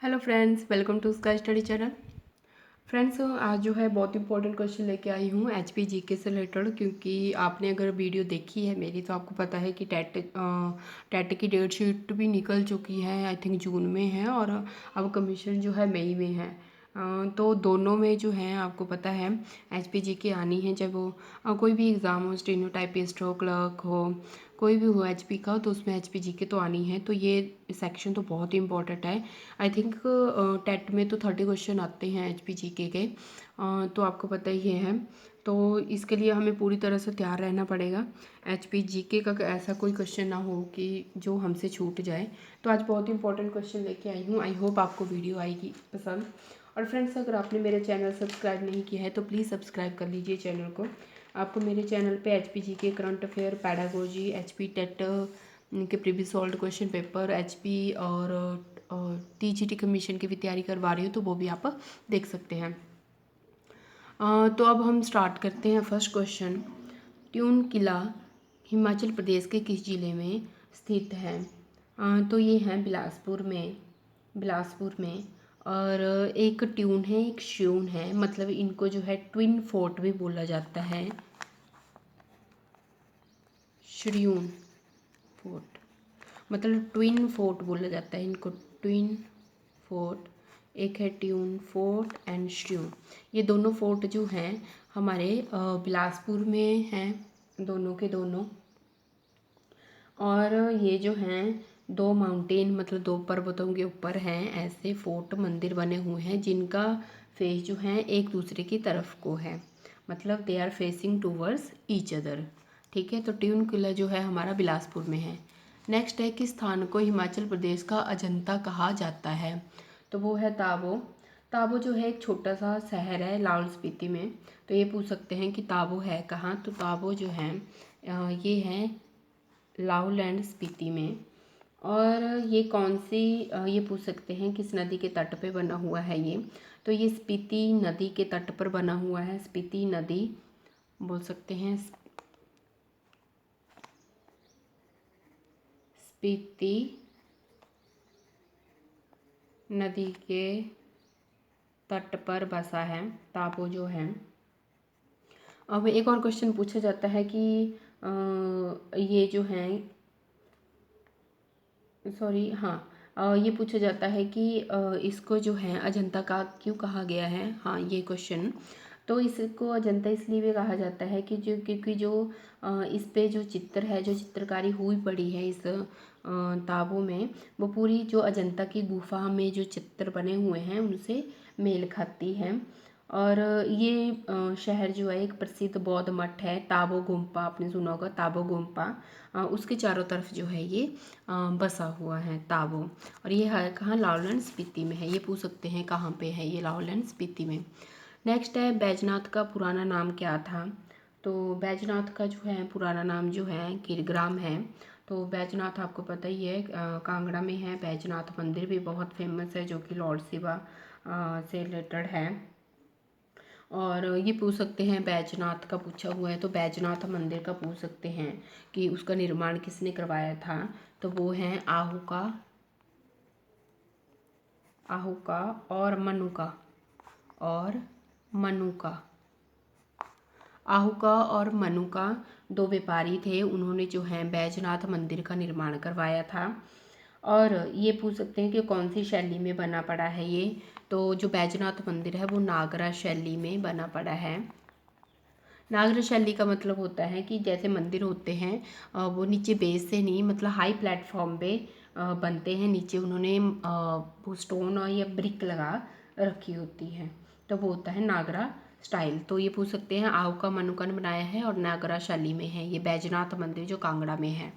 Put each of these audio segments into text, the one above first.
Hello friends, welcome to sky study channel. Friends, आज जो है बहुत इंपॉर्टेंट क्वेश्चन लेके आई हूँ एचपी जीके से रिलेटेड, क्योंकि आपने अगर वीडियो देखी है मेरी तो आपको पता है कि टेट की डेट शीट भी निकल चुकी है। आई थिंक जून में है और अब कमीशन जो है मई में है। तो दोनों में जो है आपको पता है एचपी जीके आनी है। जब वो कोई भी एग्ज़ाम हो, स्टेनोटाइपिस्ट हो, क्लर्क हो, कोई भी हो एचपी का, तो उसमें एचपी जीके तो आनी है। तो ये सेक्शन तो बहुत ही इंपॉर्टेंट है। आई थिंक टेट में तो 30 क्वेश्चन आते हैं एचपी जीके के। तो आपको पता ही है। तो इसके लिए हमें पूरी तरह से तैयार रहना पड़ेगा। एचपी जीके का ऐसा कोई क्वेश्चन ना हो कि जो हमसे छूट जाए। तो आज बहुत इंपॉर्टेंट क्वेश्चन लेके आई हूँ। आई होप आपको वीडियो आएगी पसंद। और फ्रेंड्स, अगर आपने मेरे चैनल सब्सक्राइब नहीं किया है तो प्लीज़ सब्सक्राइब कर लीजिए चैनल को। आपको मेरे चैनल पे HP GK, current affair, pedagogy, HP TET के previous solved question paper, HP और टीजीटी कमीशन की भी तैयारी करवा रही हूँ, तो वो भी आप देख सकते हैं। तो अब हम स्टार्ट करते हैं। फर्स्ट क्वेश्चन, ट्यून किला हिमाचल प्रदेश के किस जिले में स्थित है? तो ये है बिलासपुर में। और एक ट्यून है, एक श्यून है, मतलब इनको जो है ट्विन फोर्ट भी बोला जाता है। श्यून फोर्ट मतलब ट्विन फोर्ट बोला जाता है इनको, ट्विन फोर्ट। एक है ट्यून फोर्ट एंड श्यून। ये दोनों फोर्ट जो हैं हमारे बिलासपुर में हैं, दोनों के दोनों। और ये जो हैं दो माउंटेन, मतलब दो पर्वतों के ऊपर हैं ऐसे फोर्ट मंदिर बने हुए हैं, जिनका फेस जो है एक दूसरे की तरफ को है, मतलब they are facing towards each other. ठीक है, तो ट्यून किला जो है हमारा बिलासपुर में है। नेक्स्ट है, किस स्थान को हिमाचल प्रदेश का अजंता कहा जाता है? तो वो है ताबो। ताबो जो है एक छोटा सा शहर है लाहौल स्पीति में। तो ये पूछ सकते हैं कि ताबो है कहाँ? तो ताबो जो है ये है लाहौल एंड स्पीति में। और ये कौन सी ये पूछ सकते हैं किस नदी के तट पे बना हुआ है ये? तो ये स्पीति नदी के तट पर बना हुआ है। स्पीति नदी बोल सकते हैं, स्पीति नदी के तट पर बसा है ताबो जो है। अब एक और क्वेश्चन पूछा जाता है कि ये जो है, सॉरी, हाँ, ये पूछा जाता है कि इसको जो है अजंता का क्यों कहा गया है? हाँ, ये क्वेश्चन। तो इसको अजंता इसलिए भी कहा जाता है कि क्योंकि जो इस पे जो चित्र है, जो चित्रकारी हुई पड़ी है इस ताबों में, वो पूरी जो अजंता की गुफा में जो चित्र बने हुए हैं उनसे मेल खाती है। और ये शहर जो है एक प्रसिद्ध बौद्ध मठ है, ताबो गुम्पा, आपने सुना होगा ताबो गुम्पा। उसके चारों तरफ जो है ये बसा हुआ है ताबो। और ये है कहाँ? लाहौल एंड स्पीति में है। ये पूछ सकते हैं कहाँ पे है ये? लाहौल एंड स्पीति में। नेक्स्ट है, बैजनाथ का पुराना नाम क्या था? तो बैजनाथ का जो है पुराना नाम जो है गिरग्राम है। तो बैजनाथ आपको पता ही है कांगड़ा में है। बैजनाथ मंदिर भी बहुत फेमस है, जो कि लॉर्ड शिवा से रिलेटेड है। और ये पूछ सकते हैं बैजनाथ का पूछा हुआ है, तो बैजनाथ मंदिर का पूछ सकते हैं कि उसका निर्माण किसने करवाया था? तो वो हैं आहुका और मनुका। और मनुका आहुका और मनुका दो व्यापारी थे, उन्होंने जो है बैजनाथ मंदिर का निर्माण करवाया था। और ये पूछ सकते हैं कि कौन सी शैली में बना पड़ा है ये? तो जो बैजनाथ मंदिर है वो नागरा शैली में बना पड़ा है। नागरा शैली का मतलब होता है कि जैसे मंदिर होते हैं वो नीचे बेस से नहीं, मतलब हाई प्लेटफॉर्म पे बनते हैं। नीचे उन्होंने वो स्टोन और या ब्रिक लगा रखी होती है, तो वो होता है नागरा स्टाइल। तो ये पूछ सकते हैं आहुका मनुका ने बनाया है और नागरा शैली में है ये बैजनाथ मंदिर जो कांगड़ा में है।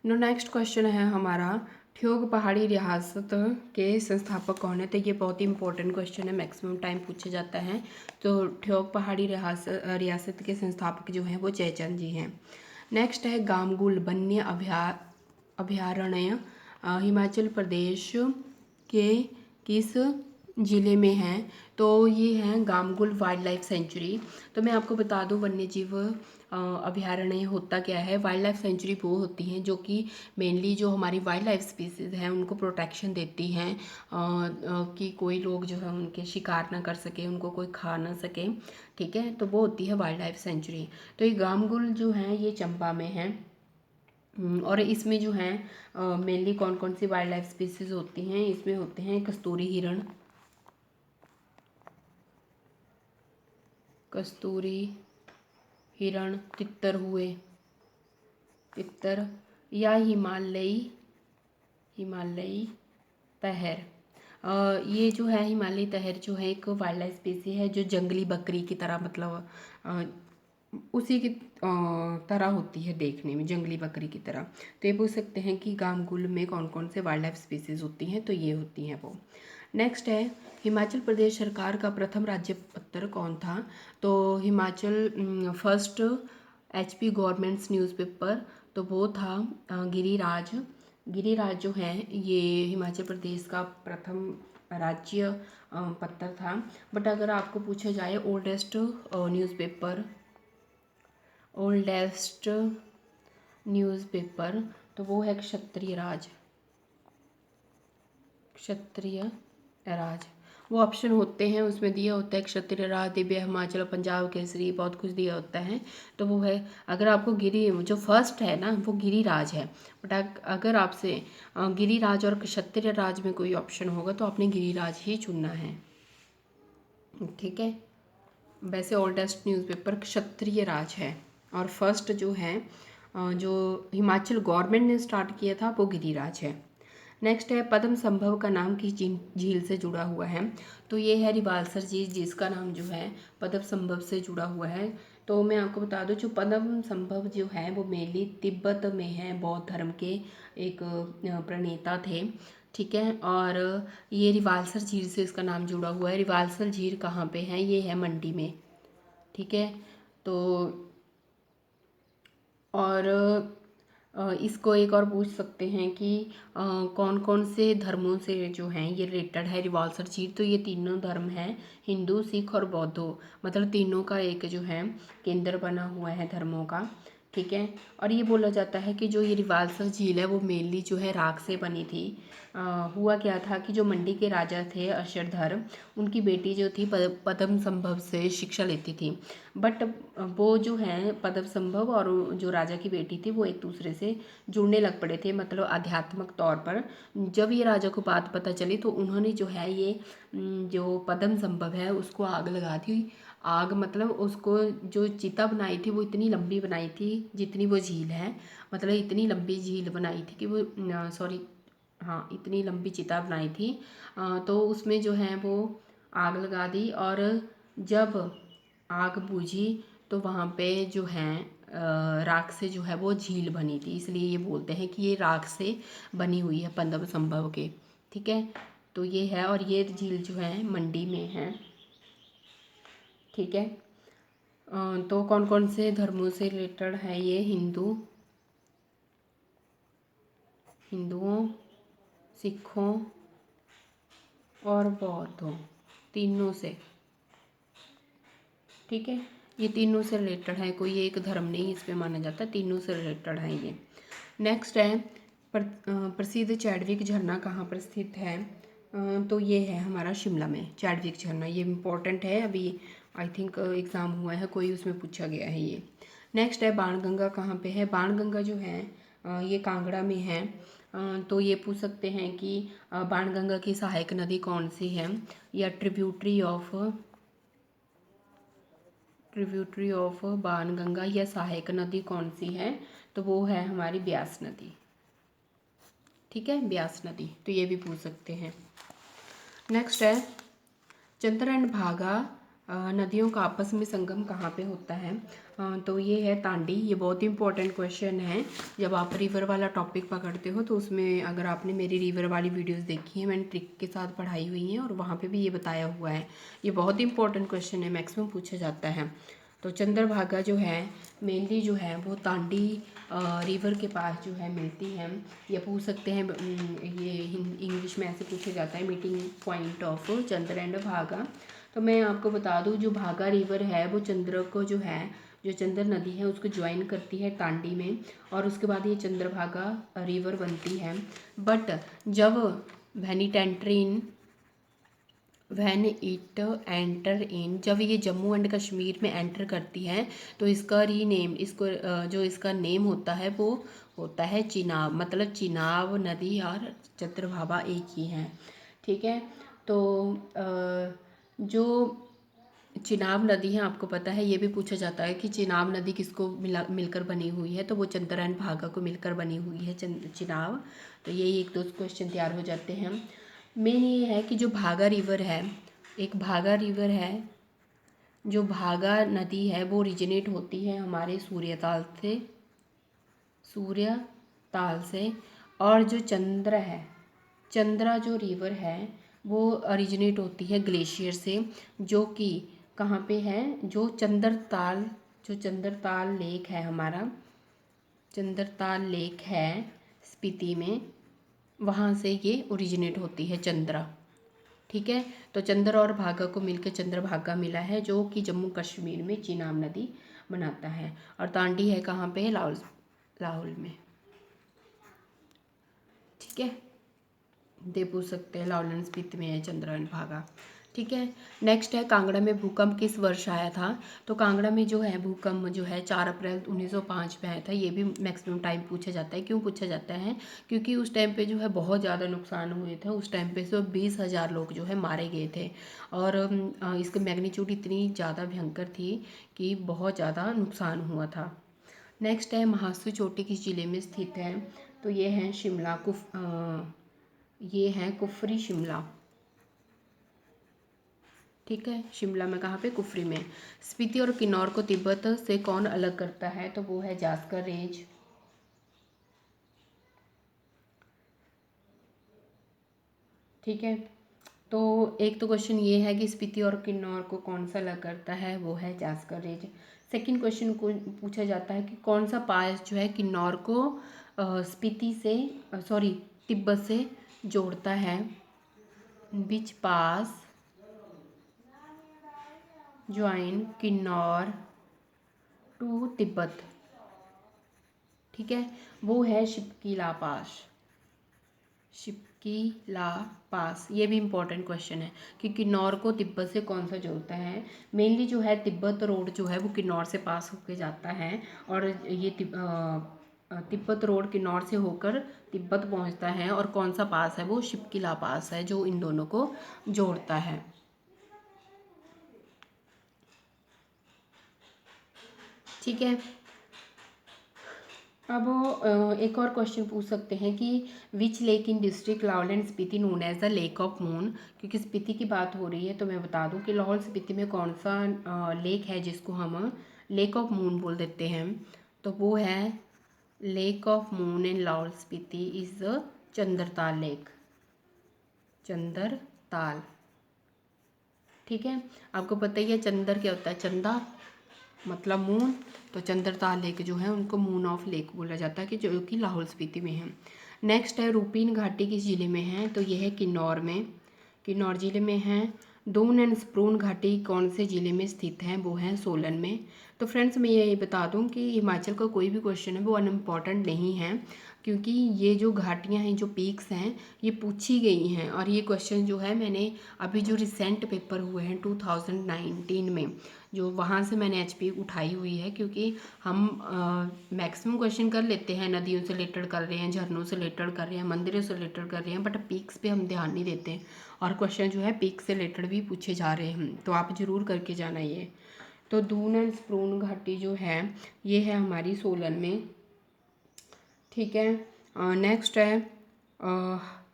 नेक्स्ट क्वेश्चन है हमारा, ठियोग पहाड़ी रियासत के संस्थापक कौन है? तो ये बहुत ही इंपॉर्टेंट क्वेश्चन है, मैक्सिमम टाइम पूछा जाता है। तो ठियोग पहाड़ी रियासत के संस्थापक जो हैं वो जयचंद जी हैं। नेक्स्ट है, गामगुल वन्य अभयारण्य हिमाचल प्रदेश के किस ज़िले में हैं। तो ये है गामगुल वाइल्ड लाइफ सेंचुरी। तो मैं आपको बता दूं वन्य जीव अभयारण्य होता क्या है। वाइल्ड लाइफ सेंचुरी वो होती हैं जो कि मेनली जो हमारी वाइल्ड लाइफ स्पीसीज़ हैं उनको प्रोटेक्शन देती हैं, कि कोई लोग जो है उनके शिकार ना कर सके, उनको कोई खा ना सके। ठीक है, तो वो होती है वाइल्ड लाइफ सेंचुरी। तो ये गामगुल जो है ये चंबा में है। और इसमें जो है मेनली कौन कौन सी वाइल्ड लाइफ स्पीसीज़ होती हैं, इसमें होते हैं कस्तूरी हिरण, कस्तूरी हिरण, तितर हुए, तितर, या हिमालयी हिमालयी तहर। ये जो है हिमालयी तहर जो है एक वाइल्ड लाइफ स्पीसी है जो जंगली बकरी की तरह, मतलब उसी की तरह होती है देखने में, जंगली बकरी की तरह। तो ये पूछ सकते हैं कि गामगुल में कौन कौन से वाइल्ड लाइफ स्पीसीज होती हैं, तो ये होती हैं वो। नेक्स्ट है हिमाचल प्रदेश सरकार का प्रथम राज्य पत्र कौन था। तो Himachal first HP governments newspaper, तो वो था गिरिराज। गिरिराज जो है ये हिमाचल प्रदेश का प्रथम राज्य पत्र था। बट अगर आपको पूछा जाए ओल्डेस्ट न्यूज़पेपर, ओल्डेस्ट न्यूज़पेपर, तो वो है क्षत्रिय राज। क्षत्रिय राज वो ऑप्शन होते हैं, उसमें दिया होता है क्षत्रिय राज, दिव्य हिमाचल, पंजाब केसरी, बहुत कुछ दिया होता है। तो वो है, अगर आपको गिरी जो फर्स्ट है ना वो गिरिराज है। बट अगर आपसे गिरिराज और क्षत्रिय राज में कोई ऑप्शन होगा तो आपने गिरिराज ही चुनना है। ठीक है, वैसे ओल्डेस्ट न्यूज़पेपर क्षत्रिय राज है, और फर्स्ट जो है जो हिमाचल गवर्नमेंट ने स्टार्ट किया था वो गिरिराज है। नेक्स्ट है पद्म संभव का नाम किस झील से जुड़ा हुआ है। तो ये है रिवाल्सर झील, जिसका नाम जो है पद्म संभव से जुड़ा हुआ है। तो मैं आपको बता दूं जो पद्म संभव जो है वो मेनली तिब्बत में है, बौद्ध धर्म के एक प्रणेता थे। ठीक है, और ये रिवाल्सर झील से इसका नाम जुड़ा हुआ है। रिवाल्सर झील कहाँ पे है, ये है मंडी में। ठीक है, तो और इसको एक और पूछ सकते हैं कि कौन कौन से धर्मों से जो हैं ये रिलेटेड है रिवाल्सर झील। तो ये तीनों धर्म हैं, हिंदू, सिख और बौद्धो, मतलब तीनों का एक जो है केंद्र बना हुआ है धर्मों का। ठीक है, और ये बोला जाता है कि जो ये रिवाल्सर झील है वो मेनली जो है राख से बनी थी। हुआ क्या था कि जो मंडी के राजा थे अशोधर, उनकी बेटी जो थी पद्म संभव से शिक्षा लेती थी। बट वो जो है पद्म संभव और जो राजा की बेटी थी वो एक दूसरे से जुड़ने लग पड़े थे, मतलब आध्यात्मिक तौर पर। जब ये राजा को बात पता चली तो उन्होंने जो है ये जो पद्म संभव है उसको आग लगा दी। आग मतलब उसको जो चिता बनाई थी वो इतनी लंबी बनाई थी जितनी वो झील है, मतलब इतनी लंबी झील बनाई थी कि वो सॉरी हाँ इतनी लंबी चिता बनाई थी। तो उसमें जो है वो आग लगा दी, और जब आग बुझी तो वहाँ पे जो है राख से जो है वो झील बनी थी, इसलिए ये बोलते हैं कि ये राख से बनी हुई है पद्म संभव के। ठीक है, तो ये है, और ये झील जो है मंडी में है। ठीक है, तो कौन कौन से धर्मों से रिलेटेड है ये, हिंदुओं, सिखों और बौद्धों, तीनों से। ठीक है, ये तीनों से रिलेटेड है, कोई एक धर्म नहीं इस पे माना जाता, तीनों से रिलेटेड है ये। नेक्स्ट है प्रसिद्ध चैडविक झरना कहाँ पर स्थित है। तो ये है हमारा शिमला में चैडविक झरना, ये इम्पोर्टेंट है, अभी आई थिंक एग्ज़ाम हुआ है कोई, उसमें पूछा गया है ये। नेक्स्ट है बाणगंगा कहाँ पे है। बाणगंगा जो है ये कांगड़ा में है। तो ये पूछ सकते हैं कि बाणगंगा की सहायक नदी कौन सी है, या ट्रिब्यूटरी ऑफ बाणगंगा या सहायक नदी कौन सी है, तो वो है हमारी ब्यास नदी। ठीक है, ब्यास नदी, तो ये भी पूछ सकते हैं। नेक्स्ट है चंद्र एंड भागा नदियों का आपस में संगम कहाँ पे होता है। तो ये है तांडी। ये बहुत ही इंपॉर्टेंट क्वेश्चन है, जब आप रिवर वाला टॉपिक पकड़ते हो तो उसमें अगर आपने मेरी रिवर वाली वीडियोस देखी है, मैंने ट्रिक के साथ पढ़ाई हुई है और वहाँ पे भी ये बताया हुआ है। ये बहुत ही इंपॉर्टेंट क्वेश्चन है, मैक्सिमम पूछा जाता है। तो चंद्रभागा जो है मेनली जो है वो तांडी रिवर के पास जो है मिलती है। ये पूछ सकते हैं, ये इंग्लिश में ऐसे पूछा जाता है, meeting point of Chandra and भागा। तो मैं आपको बता दूं, जो भागा रिवर है वो चंद्र को जो है, जो चंद्र नदी है उसको ज्वाइन करती है टांडी में, और उसके बाद ये चंद्रभागा रिवर बनती है। बट जब व्हेन इट एंटर इन, जब ये जम्मू एंड कश्मीर में एंटर करती है तो इसका रीनेम, इसको जो इसका नेम होता है वो होता है चिनाब। मतलब चिनाब नदी और चंद्रभागा एक ही हैं, ठीक है। तो जो चिनाब नदी है, आपको पता है, ये भी पूछा जाता है कि चिनाब नदी किसको मिलकर बनी हुई है, तो वो चंद्र एंड भागा को मिलकर बनी हुई है चिनाब। तो यही एक दो क्वेश्चन तैयार हो जाते हैं। मेन ये है कि जो भागा रिवर है, एक भागा रिवर है, जो भागा नदी है वो ओरिजिनेट होती है हमारे सूर्यताल से। और जो चंद्र है, चंद्रा जो रिवर है वो ओरिजिनेट होती है ग्लेशियर से, जो कि कहाँ पे है, जो चंद्रताल लेक है हमारा, चंद्रताल लेक है स्पीति में, वहाँ से ये ओरिजिनेट होती है चंद्रा, ठीक है। तो चंद्र और भागा को मिलकर चंद्रभागा मिला है, जो कि जम्मू कश्मीर में चिनाब नदी बनाता है। और तांडी है कहाँ पे है, लाहौल में, ठीक है। दे पूछ सकते हैं, लाहौल एंड स्पीति में है चंद्र एंड भागा, ठीक है। नेक्स्ट है कांगड़ा में भूकंप किस वर्ष आया था। तो कांगड़ा में जो है भूकंप जो है 4 अप्रैल 1905 में आया था। ये भी मैक्सिमम टाइम पूछा जाता है। क्यों पूछा जाता है, क्योंकि उस टाइम पे जो है बहुत ज़्यादा नुकसान हुए थे। उस टाइम पे सिर्फ 20,000 लोग जो है मारे गए थे, और इसकी मैग्नीट्यूड इतनी ज़्यादा भयंकर थी कि बहुत ज़्यादा नुकसान हुआ था। नेक्स्ट है महासू चोटी किस जिले में स्थित है। तो ये है शिमला, ये है कुफरी शिमला, ठीक है। शिमला में कहाँ पे, कुफरी में। स्पीति और किन्नौर को तिब्बत से कौन अलग करता है, तो वो है जास्कर रेंज, ठीक है। तो एक तो क्वेश्चन ये है कि स्पीति और किन्नौर को कौन सा अलग करता है, वो है जास्कर रेंज। सेकंड क्वेश्चन को पूछा जाता है कि कौन सा पास जो है किन्नौर को स्पीति से, तिब्बत से जोड़ता है। विच पास ज्वाइन किन्नौर टू तिब्बत, ठीक है। वो है शिपकीला पास। ये भी इम्पोर्टेंट क्वेश्चन है कि किन्नौर को तिब्बत से कौन सा जोड़ता है। मेनली जो है तिब्बत रोड जो है वो किन्नौर से पास होके जाता है, और ये तिब्बत रोड किन्नौर से होकर तिब्बत पहुंचता है। और कौन सा पास है, वो शिपकीला पास है, जो इन दोनों को जोड़ता है, ठीक है। अब एक और क्वेश्चन पूछ सकते हैं कि which lake in district Lahaul and Spiti known as the lake of moon. क्योंकि स्पीति की बात हो रही है तो मैं बता दूं कि लाहौल स्पीति में कौन सा लेक है जिसको हम लेक ऑफ मून बोल देते हैं। तो वो है lake of moon in Lahaul Spiti is Chandratal lake, Chandratal, ठीक है। आपको पता ही है चंद्र क्या होता है, चंदा मतलब मून। तो चंद्रताल लेक जो है उनको मून ऑफ लेक बोला जाता है, कि जो कि लाहौल स्पीति में है। नेक्स्ट है रूपीन घाटी किस जिले में है। तो ये है किन्नौर में, किन्नौर जिले में है। दून एंड स्प्रून घाटी कौन से ज़िले में स्थित है, वो है सोलन में। तो फ्रेंड्स मैं ये बता दूं कि हिमाचल का कोई भी क्वेश्चन है वो अनइम्पॉर्टेंट नहीं है, क्योंकि ये जो घाटियां हैं, जो पीक्स हैं, ये पूछी गई हैं। और ये क्वेश्चन जो है मैंने अभी जो रिसेंट पेपर हुए हैं 2019 में, जो वहाँ से मैंने एचपी उठाई हुई है। क्योंकि हम मैक्सिमम क्वेश्चन कर लेते हैं, नदियों से रिलेटेड कर रहे हैं, झरनों से रिलेटेड कर रहे हैं, मंदिरों से रिलेटेड कर रहे हैं, बट पीक्स पे हम ध्यान नहीं देते। और क्वेश्चन जो है पीक से रिलेटेड भी पूछे जा रहे हैं, तो आप ज़रूर करके जाना ये। तो दून एंड स्प्रून घाटी जो है ये है हमारी सोलन में, ठीक है। नेक्स्ट है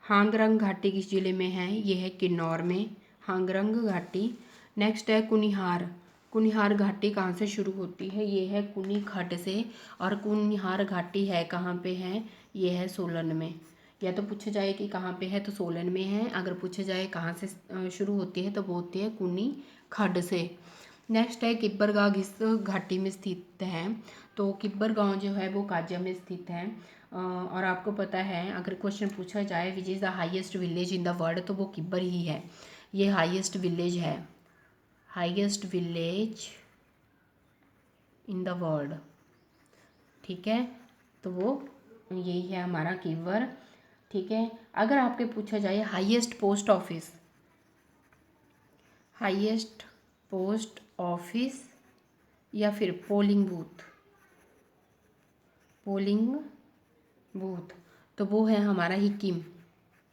हांगरंग घाटी किस जिले में है, ये है किन्नौर में, हांगरंग घाटी। नेक्स्ट है कुनिहार, कुनिहार घाटी कहाँ से शुरू होती है, ये है कुनी खड्ड से। और कुनिहार घाटी है कहाँ पे है, ये है सोलन में। या तो पूछा जाए कि कहाँ पे है, तो सोलन में है। अगर पूछा जाए कहाँ से शुरू होती है, तो वो होती है कुनी खड्ड से। नेक्स्ट है किब्बर गाँव किस घाटी में स्थित है। तो किब्बर गाँव जो है वो काजा में स्थित है। और आपको पता है अगर क्वेश्चन पूछा जाए which is the highest village in the world, तो वो किब्बर ही है। ये हाईएस्ट विलेज है, highest village in the world, ठीक है। तो वो यही है हमारा किब्बर, ठीक है। अगर आपके पूछा जाए highest post office, highest post office या फिर पोलिंग बूथ, पोलिंग बूथ, तो वो है हमारा हिकिम,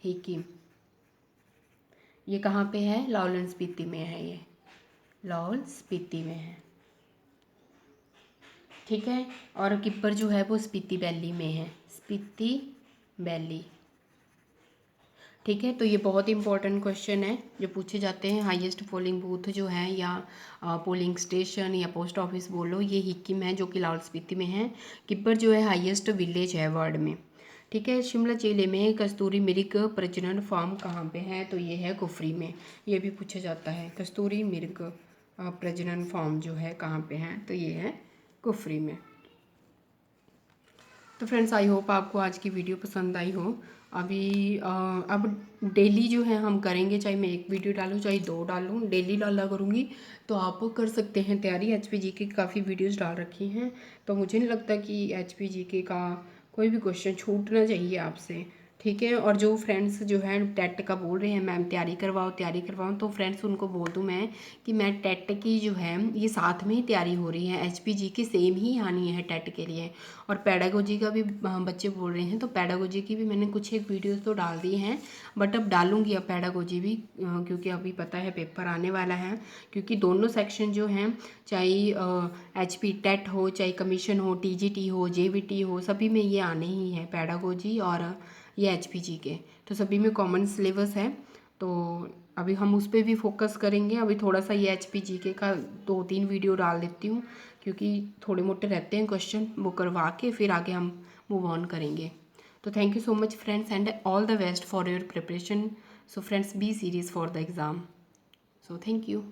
हिकिम। ये कहाँ पे है? लाहौल स्पीति में है, ये लाहौल स्पीति में है, ठीक है। और किब्बर जो है वो स्पीति वैली में है, स्पीति वैली, ठीक है। तो ये बहुत इंपॉर्टेंट क्वेश्चन है जो पूछे जाते हैं। हाईएस्ट पोलिंग बूथ जो है या पोलिंग स्टेशन या पोस्ट ऑफिस बोलो, ये हिकिम है जो कि लाहौल स्पीति में है। किब्बर जो है हाईएस्ट विलेज है वर्ल्ड में, ठीक है। शिमला जिले में कस्तूरी मृग प्रजनन फार्म कहाँ पे है? तो ये है कुफरी में। ये भी पूछा जाता है कस्तूरी मृग प्रजनन फार्म जो है कहाँ पे है? तो ये है कुफरी में। तो फ्रेंड्स आई होप आपको आज की वीडियो पसंद आई हो। अभी अब डेली जो है हम करेंगे, चाहे मैं एक वीडियो डालूँ चाहे 2 डालूँ, डेली डाला करूँगी। तो आप कर सकते हैं तैयारी। HPGK की काफ़ी वीडियोस डाल रखी हैं, तो मुझे नहीं लगता कि HPGK का कोई भी क्वेश्चन छूटना चाहिए आपसे, ठीक है। और जो फ्रेंड्स जो है टेट का बोल रहे हैं मैम तैयारी करवाओ तैयारी करवाओ, तो फ्रेंड्स उनको बोल दूँ मैं कि मैं टेट की जो है ये साथ में ही तैयारी हो रही है, HPGK सेम ही आनी है टेट के लिए। और पैडागोजी का भी बच्चे बोल रहे हैं, तो पैडागोजी की भी मैंने कुछ एक वीडियोस तो डाल दी हैं, बट अब डालूंगी अब पैडागोजी भी, क्योंकि अभी पता है पेपर आने वाला है। क्योंकि दोनों सेक्शन जो हैं, चाहे HP टेट हो, चाहे कमीशन हो, TGT हो, JVT हो, सभी में ये आने ही है पैडागोजी और ये HPGK, तो सभी में कॉमन सिलेबस है। तो अभी हम उस पर भी फोकस करेंगे। अभी थोड़ा सा ये HPGK का 2-3 वीडियो डाल देती हूँ, क्योंकि थोड़े मोटे रहते हैं क्वेश्चन, वो करवा के फिर आगे हम मूव ऑन करेंगे। तो thank you so much friends and all the best for your preparation. So friends be serious for the exam. So thank you.